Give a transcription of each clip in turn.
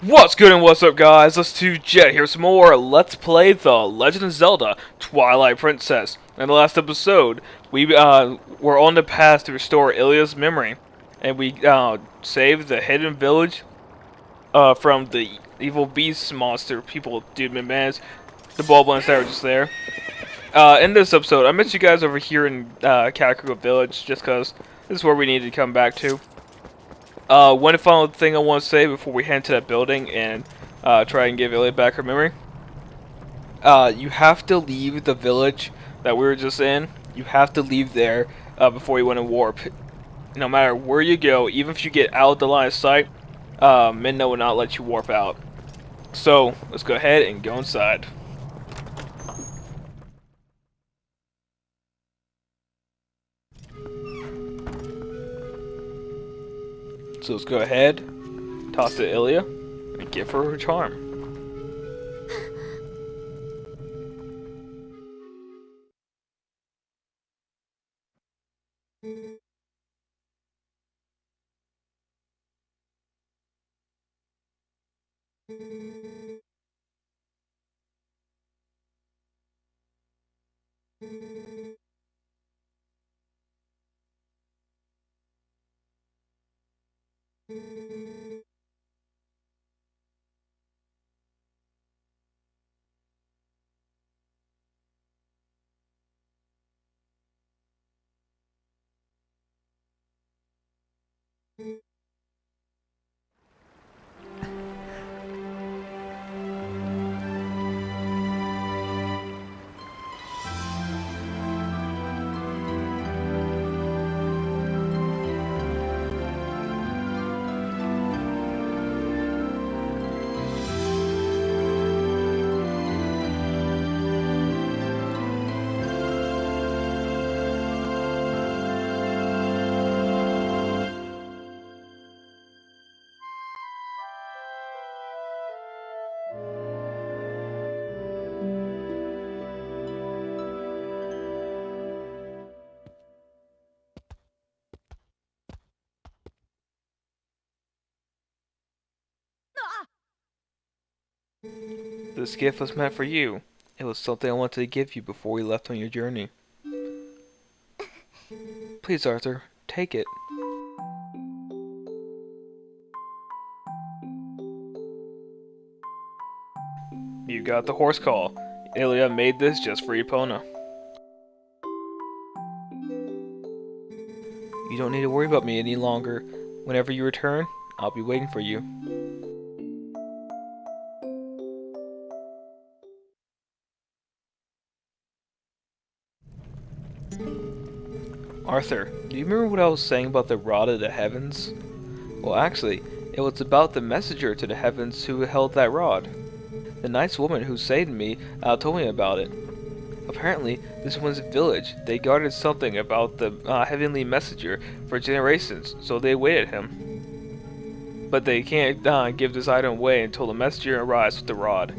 What's good and what's up, guys? Let's do Jet here some more. Let's play The Legend of Zelda Twilight Princess. In the last episode, we were on the path to restore Ilia's memory, and we saved the hidden village from the evil beast monster people, dude, man, the Boblins that were just there. In this episode, I met you guys over here in Kakariko Village, just because this is where we need to come back to. One final thing I want to say before we head to that building and try and give Ilia back her memory. You have to leave the village that we were just in. You have to leave there before you want to warp. No matter where you go, even if you get out of the line of sight, Midna will not let you warp out. So, let's go ahead and go inside. So let's go ahead, talk to Ilia, and give her charm. This gift was meant for you. It was something I wanted to give you before we left on your journey. Please, Arthur, take it. You got the horse call. Ilia made this just for Epona. You don't need to worry about me any longer. Whenever you return, I'll be waiting for you. Arthur, do you remember what I was saying about the Rod of the Heavens? Well, actually, it was about the messenger to the heavens who held that rod. The nice woman who saved me told me about it. Apparently, this one's village. They guarded something about the heavenly messenger for generations, so they awaited him. But they can't give this item away until the messenger arrives with the rod.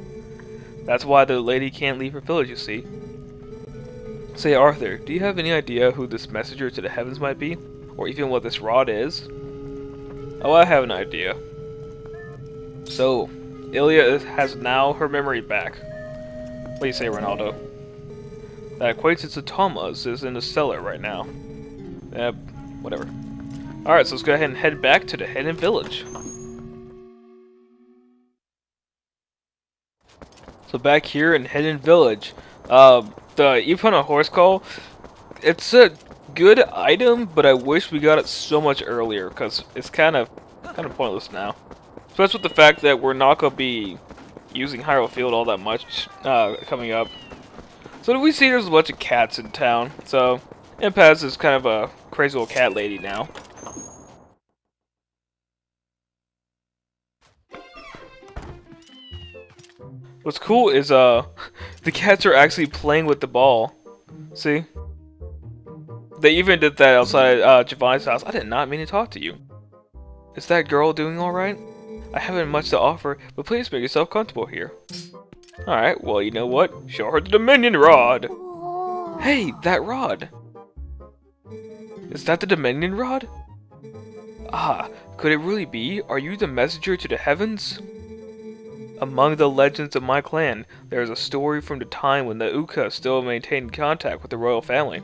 That's why the lady can't leave her village, you see. Say, Arthur, do you have any idea who this messenger to the heavens might be? Or even what this rod is? Oh, I have an idea. So, Ilia has now her memory back. What do you say, Ronaldo? That acquaintance of Thomas is in the cellar right now. Whatever. Alright, so let's go ahead and head back to the hidden village. So back here in Hidden Village, the Epona horse call, it's a good item, but I wish we got it so much earlier, because it's kind of pointless now. Especially with the fact that we're not going to be using Hyrule Field all that much coming up. So we see there's a bunch of cats in town, so Impaz is kind of a crazy little cat lady now. What's cool is the cats are actually playing with the ball. See? They even did that outside Giovanni's house. I did not mean to talk to you. Is that girl doing alright? I haven't much to offer, but please make yourself comfortable here. Alright, well, you know what? Show her the Dominion Rod! Hey, that rod! Is that the Dominion Rod? Ah, could it really be? Are you the messenger to the heavens? Among the legends of my clan, there is a story from the time when the Uka still maintained contact with the royal family.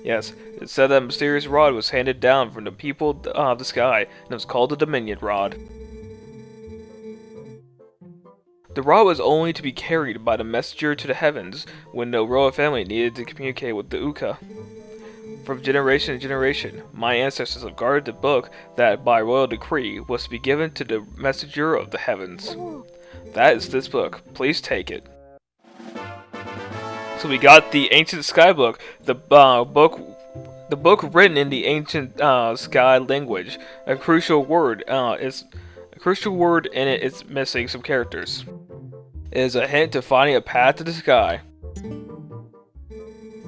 Yes, it said that a mysterious rod was handed down from the people of the sky, and it was called the Dominion Rod. The rod was only to be carried by the messenger to the heavens when the royal family needed to communicate with the Uka. From generation to generation, my ancestors have guarded the book that, by royal decree, was to be given to the messenger of the heavens. That is this book. Please take it. So we got the Ancient Sky Book, the book written in the Ancient Sky language. A crucial word in it is missing some characters. It is a hint to finding a path to the sky.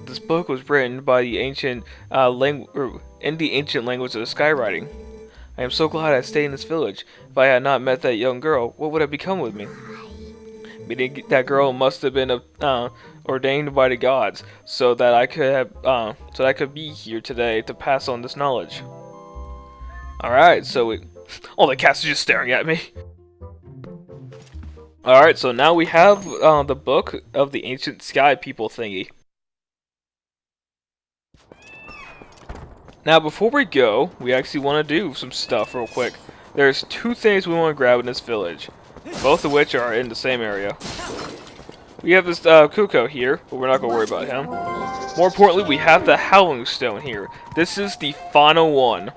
This book was written by the ancient in the ancient language of the skywriting. I am so glad I stayed in this village. If I had not met that young girl, what would have become with me? Meaning that girl must have been ordained by the gods, so that I could be here today to pass on this knowledge. All right, so all the cats are just staring at me. All right, so now we have the book of the ancient sky people thingy. Now, before we go, we actually want to do some stuff real quick. There's two things we want to grab in this village, both of which are in the same area. We have this Kuko here, but we're not going to worry about him. More importantly, we have the Howling Stone here. This is the final one.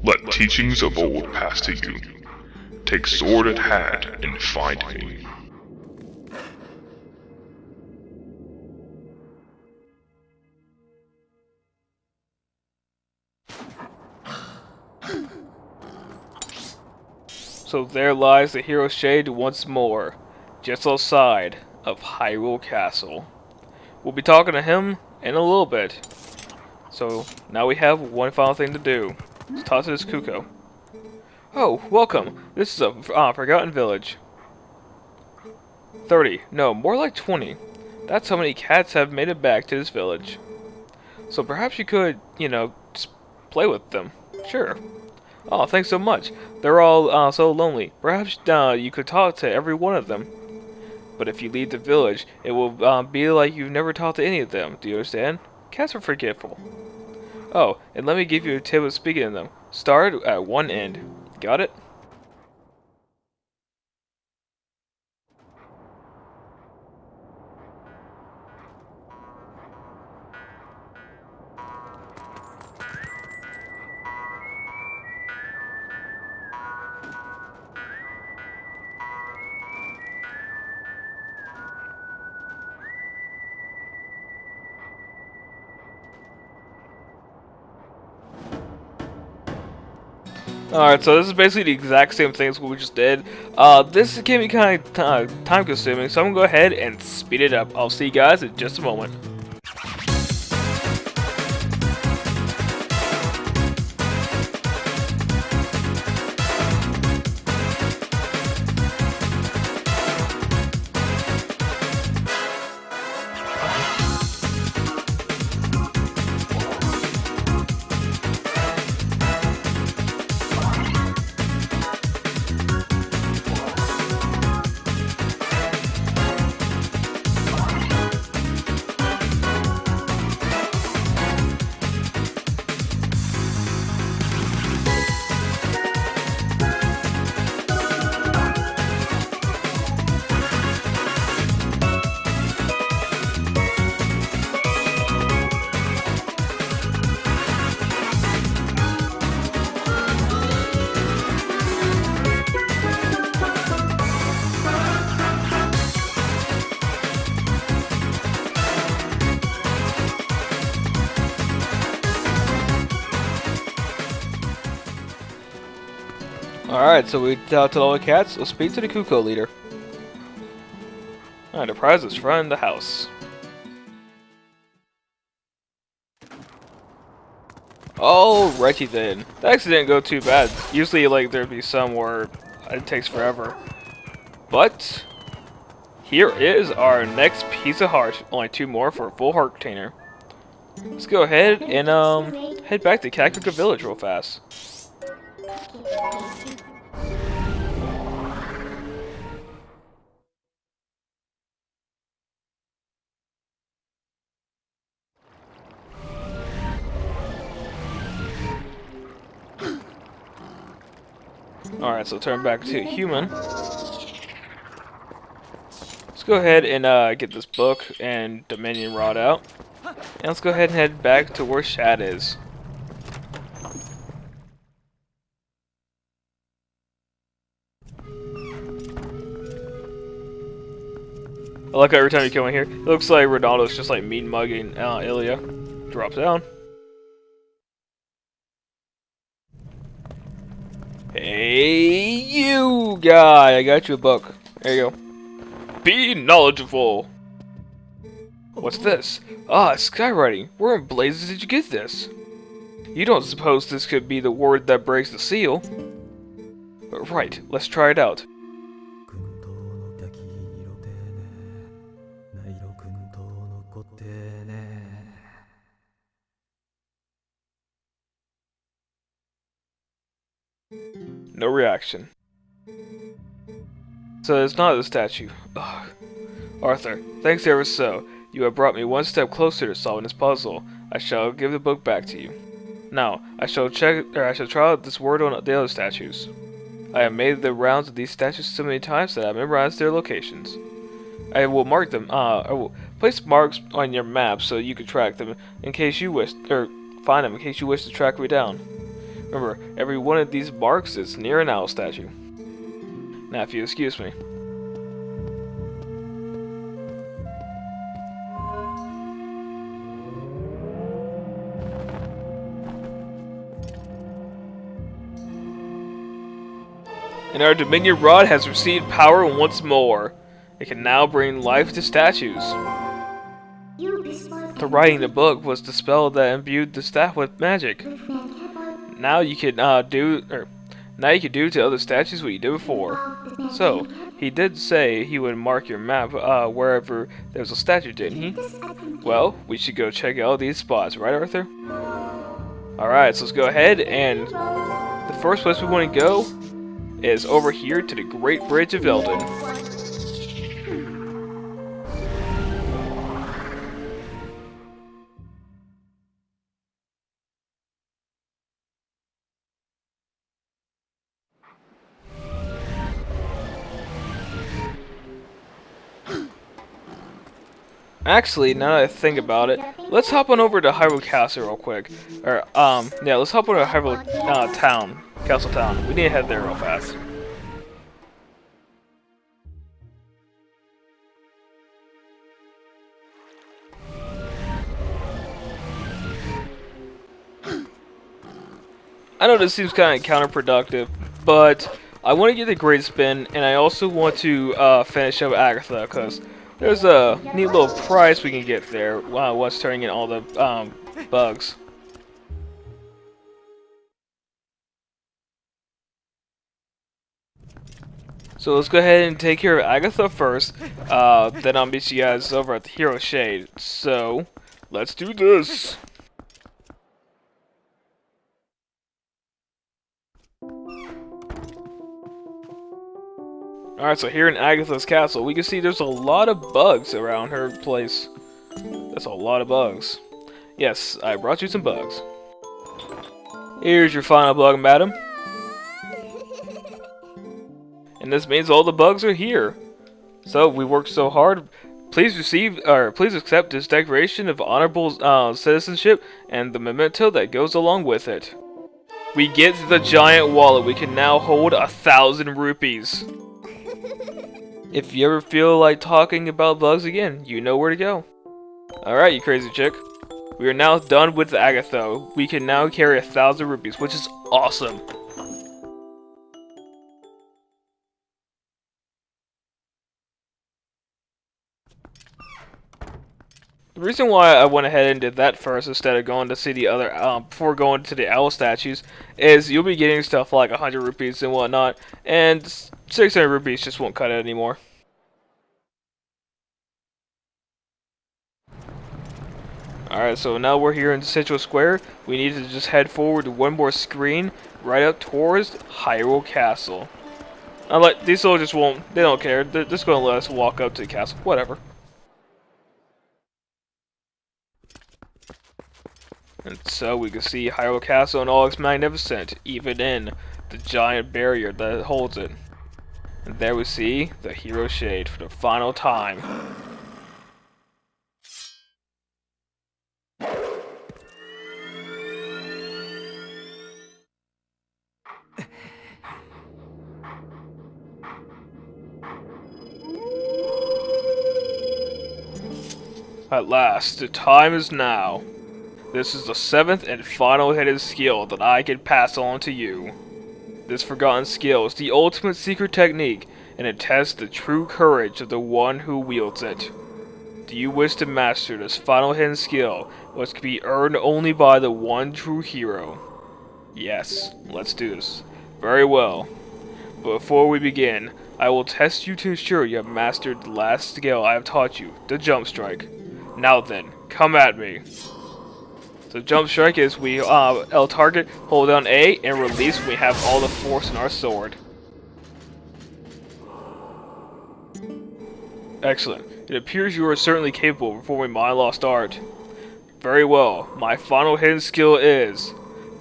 Let teachings of old pass to you. Take sword at hand and find me. So there lies the hero shade once more, just outside of Hyrule Castle. We'll be talking to him in a little bit. So now we have one final thing to do. Let's talk to this Kuko. Oh, welcome. This is a forgotten village. 30. No, more like 20. That's how many cats have made it back to this village. So perhaps you could, just play with them. Sure. Oh, thanks so much. They're all so lonely. Perhaps you could talk to every one of them. But if you leave the village, it will be like you've never talked to any of them. Do you understand? Cats are forgetful. Oh, and let me give you a tip of speaking to them. Start at one end. Got it? Alright, so this is basically the exact same thing as what we just did. This can be kind of time consuming, so I'm going to go ahead and speed it up. I'll see you guys in just a moment. Alright, so we tell all the cats, let's speak to the Kuko leader. Alright, the prize is front of the house. Alrighty then. That actually didn't go too bad. Usually, like, there'd be some where it takes forever. But here is our next piece of heart. Only 2 more for a full heart container. Let's go ahead and head back to Kakuka Village real fast. Alright, so turn back to human. Let's go ahead and get this book and Dominion Rod out. And let's go ahead and head back to where Shad is. I like how every time you come in here, it looks like Ronaldo's just like mean mugging Ilia. Drop down. Hey, you guy! I got you a book. There you go. Be knowledgeable! What's this? Ah, skywriting. Where in blazes did you get this? You don't suppose this could be the word that breaks the seal? But right, let's try it out. No reaction. So it's not a statue. Ugh. Arthur, thanks ever so. You have brought me one step closer to solving this puzzle. I shall give the book back to you. Now, I shall try out this word on the other statues. I have made the rounds of these statues so many times that I memorized their locations. I will mark them. I will place marks on your map so you can track them in case you wish, or find them in case you wish to track me down. Remember, every one of these marks is near an owl statue. Now, if you excuse me. And our Dominion Rod has received power once more. It can now bring life to statues. The writing the book was the spell that imbued the staff with magic. Now you can do to other statues what you did before. So, he did say he would mark your map wherever there's a statue, didn't he? Well, we should go check out these spots, right, Arthur? Alright, so let's go ahead, and the first place we want to go is over here to the Great Bridge of Eldon. Actually, now that I think about it, let's hop on over to Hyrule Castle real quick. Or, yeah, let's hop over to Hyrule Town. Castle Town. We need to head there real fast. I know this seems kind of counterproductive, but I want to get the Great Spin, and I also want to finish up Agatha, because there's a neat little prize we can get there once turning in all the bugs. So let's go ahead and take care of Agatha first, then I'll meet you guys over at the Hero Shade. So, let's do this! Alright, so here in Agatha's castle, we can see there's a lot of bugs around her place. That's a lot of bugs. Yes, I brought you some bugs. Here's your final bug, madam. And this means all the bugs are here. So, we worked so hard. Please accept this declaration of honorable citizenship and the memento that goes along with it. We get the giant wallet. We can now hold 1,000 rupees. If you ever feel like talking about bugs again, you know where to go. Alright, you crazy chick. We are now done with Agatha. We can now carry 1,000 rupees, which is awesome. The reason why I went ahead and did that first instead of going to see the other, before going to the owl statues, is you'll be getting stuff like 100 rupees and whatnot, and 600 rupees just won't cut it anymore. Alright, so now we're here in Central Square. We need to just head forward to one more screen, right up towards Hyrule Castle. These soldiers they don't care, they're just gonna let us walk up to the castle, whatever. And so we can see Hyrule Castle in all its magnificence, even in the giant barrier that holds it. And there we see the Hero Shade for the final time. At last, the time is now. This is the 7th and final hidden skill that I can pass on to you. This forgotten skill is the ultimate secret technique, and it tests the true courage of the one who wields it. Do you wish to master this final hidden skill, which can be earned only by the one true hero? Yes, let's do this. Very well. But before we begin, I will test you to ensure you have mastered the last skill I have taught you, the jump strike. Now then, come at me. So jump strike is we L target, hold down A, and release when we have all the force in our sword. Excellent. It appears you are certainly capable of performing my lost art. Very well. My final hidden skill is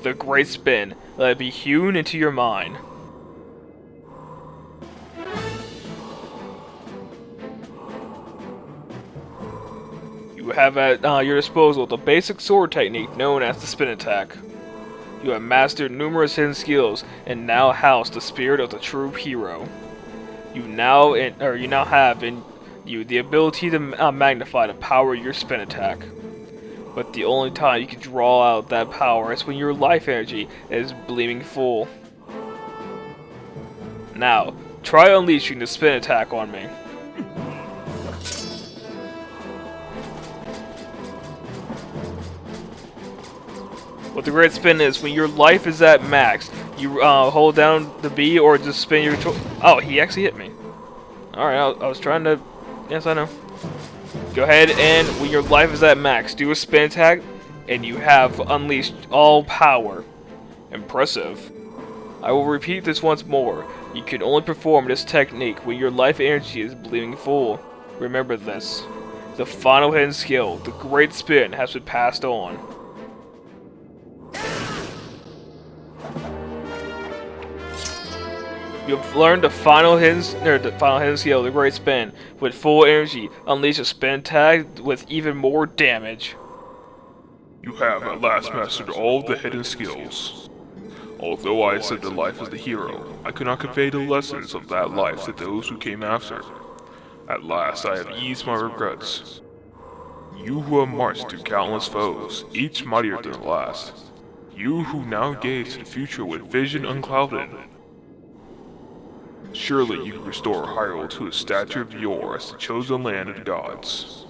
the Great Spin. Let it be hewn into your mind. You have at your disposal the basic sword technique known as the spin attack. You have mastered numerous hidden skills and now house the spirit of the true hero. You now have in you the ability to magnify the power of your spin attack. But the only time you can draw out that power is when your life energy is bleeding full. Now, try unleashing the spin attack on me. What the Great Spin is, when your life is at max, you hold down the B or just spin your control. Oh, he actually hit me. Alright, I was trying to... Yes, I know. Go ahead and, when your life is at max, do a spin attack, and you have unleashed all power. Impressive. I will repeat this once more. You can only perform this technique when your life energy is bleeding full. Remember this. The final hidden skill, the Great Spin, has been passed on. You have learned the final hidden skill, the Great Spin. With full energy, unleash a spin attack with even more damage. You have at last mastered all the hidden skills. Although I said that life is the hero, I could not convey the lessons of that life to those who came after. At last I have eased my regrets. You who have marched through countless foes, each mightier than the last. You who now gaze to the future with vision unclouded. Surely you can restore Hyrule to a stature of yore as the chosen land of the gods.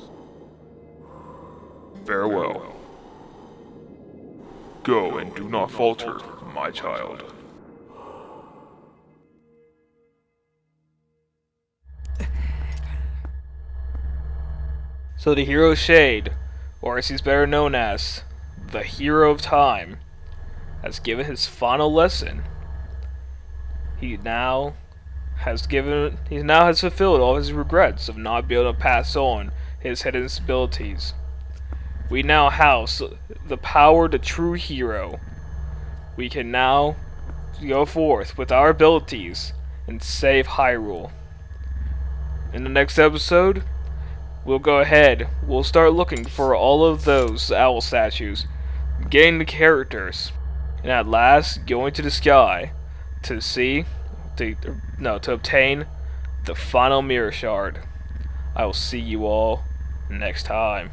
Farewell. Go and do not falter, my child. So the Hero Shade, or as he's better known as, the Hero of Time, has given his final lesson. He now has fulfilled all his regrets of not being able to pass on his hidden abilities. We now house the power of the true hero. We can now go forth with our abilities and save Hyrule. In the next episode, we'll start looking for all of those owl statues, getting the characters, and at last going to the sky to obtain the final mirror shard. I will see you all next time.